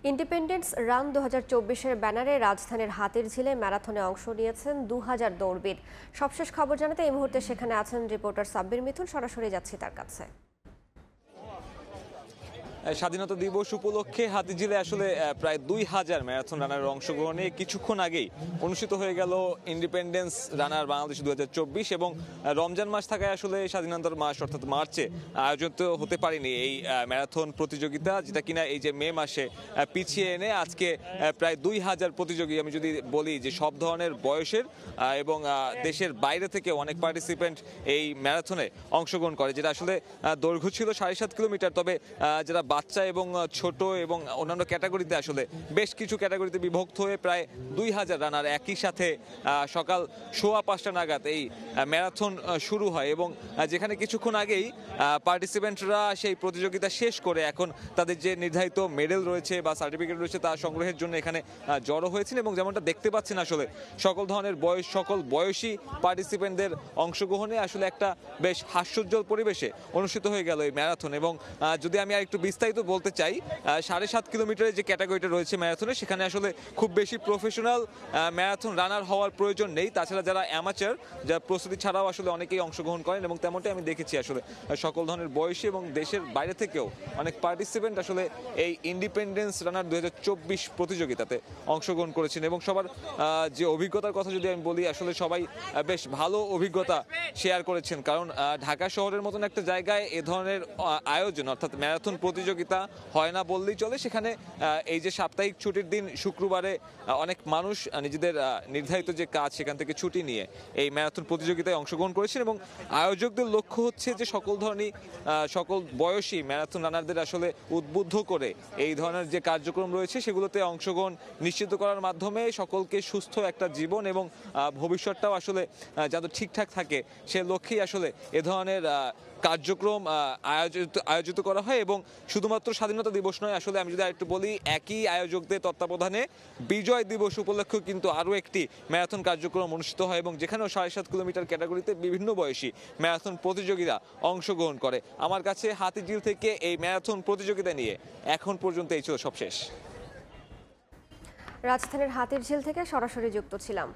Independence run 2024-এর ব্যানারে রাজধানীর হাতিরঝিলে ম্যারাথনে অংশ নিয়েছেন 2000 দৌড়বিদ। সবশেষ খবর জানাতে এই মুহূর্তে সেখানে আছেন রিপোর্টার সাব্বির মিথুন। সরাসরি যাচ্ছি তার কাছে। স্বাধীনতা দিবস উপলক্ষে হাতিঝিলে আসলে প্রায় 2000 ম্যারাথন রানারের অংশগ্রহণে কিছুক্ষণ আগেই অনুষ্ঠিত হয়ে গেল ইন্ডিপেন্ডেন্স রানার বাংলাদেশ 2024 এবং রমজান মাস থাকায় আসলে স্বাধীনতার মাস অর্থাৎ মার্চে আয়োজিত হতে পারেনি এই ম্যারাথন প্রতিযোগিতা, যেটা কিনা এই যে মে মাসে পিছিয়ে এনে আজকে প্রায় 2000 প্রতিযোগী, আমি যদি বলি যে সব ধরনের বয়সের এবং দেশের বাইরে থেকে অনেক পার্টিসিপেন্ট এই ম্যারাথনে অংশগ্রহণ করে, যেটা আসলে দৈর্ঘ্য ছিল 7.5 কিলোমিটার। তবে যারা বাচ্চা এবং ছোট এবং অন্যান্য ক্যাটাগরিতে আসলে বেশ কিছু ক্যাটাগরিতে বিভক্ত হয়ে প্রায় 2000 রানার একই সাথে সকাল 5:15 নাগাদ এই ম্যারাথন শুরু হয় এবং যেখানে কিছুক্ষণ আগেই পার্টিসিপেন্টরা সেই প্রতিযোগিতা শেষ করে এখন তাদের যে নির্ধারিত মেডেল রয়েছে বা সার্টিফিকেট রয়েছে তা সংগ্রহের জন্য এখানে জড়ো হয়েছেন এবং যেমনটা দেখতে পাচ্ছেন আসলে সকল ধরনের সকল বয়সী পার্টিসিপেন্টদের অংশগ্রহণে আসলে একটা বেশ হাস্যোজ্জ্বল পরিবেশে অনুষ্ঠিত হয়ে গেল এই ম্যারাথন। এবং যদি আমি আর একটু বিস্তারিত বলতে চাই, 7.5 কিলোমিটারের যে ক্যাটাগরিটা রয়েছে ম্যারাথনে, সেখানে আসলে খুব বেশি প্রফেশনাল ম্যারাথন রানার হওয়ার প্রয়োজন নেই। তাছাড়া যারা অ্যামাচার, যারা প্রস্তুতি ছাড়াও আসলে অনেকেই অংশগ্রহণ করেন এবং তেমনটাই আমি দেখেছি আসলে সকল ধরনের বয়সী এবং দেশের বাইরে থেকেও অনেক পার্টিসিপেন্ট আসলে এই ইন্ডিপেন্ডেন্স রানার 2024 প্রতিযোগিতাতে অংশগ্রহণ করেছেন এবং সবার যে অভিজ্ঞতার কথা যদি আমি বলি, আসলে সবাই বেশ ভালো অভিজ্ঞতা শেয়ার করেছেন। কারণ ঢাকা শহরের মতন একটা জায়গায় এ ধরনের আয়োজন অর্থাৎ ম্যারাথন প্রতিযোগিতা হয় না বললেই চলে। সেখানে এই যে সাপ্তাহিক ছুটির দিন শুক্রবারে অনেক মানুষ নিজেদের নির্ধারিত যে কাজ সেখান থেকে ছুটি নিয়ে এই ম্যারাথন প্রতিযোগিতায় অংশগ্রহণ করেছেন এবং আয়োজকদের লক্ষ্য হচ্ছে যে সকল বয়সী ম্যারাথন রানারদের আসলে উদ্বুদ্ধ করে এই ধরনের যে কার্যক্রম রয়েছে সেগুলোতে অংশগ্রহণ নিশ্চিত করার মাধ্যমে সকলকে সুস্থ একটা জীবন এবং ভবিষ্যৎটাও আসলে যাতে ঠিকঠাক থাকে সে লক্ষ্যেই আসলে এ ধরনের কার্যক্রম আয়োজিত করা হয়। এবং শুধুমাত্র স্বাধীনতা দিবস নয়, আসলে আমি যদি আরেকটু বলি, একই আয়োজকদের তত্ত্বাবধানে বিজয় দিবস উপলক্ষেও কিন্তু আরও একটি ম্যারাথন কার্যক্রম অনুষ্ঠিত হয় এবং যেখানেও 7.5 কিলোমিটার ক্যাটাগরিতে বিভিন্ন বয়সী ম্যারাথন প্রতিযোগীরা অংশগ্রহণ করে। আমার কাছে হাতিঝিল থেকে এই ম্যারাথন প্রতিযোগিতা নিয়ে এখন পর্যন্ত এই ছিল সবশেষ। রাজধানীর হাতিরঝিল থেকে সরাসরি যুক্ত ছিলাম।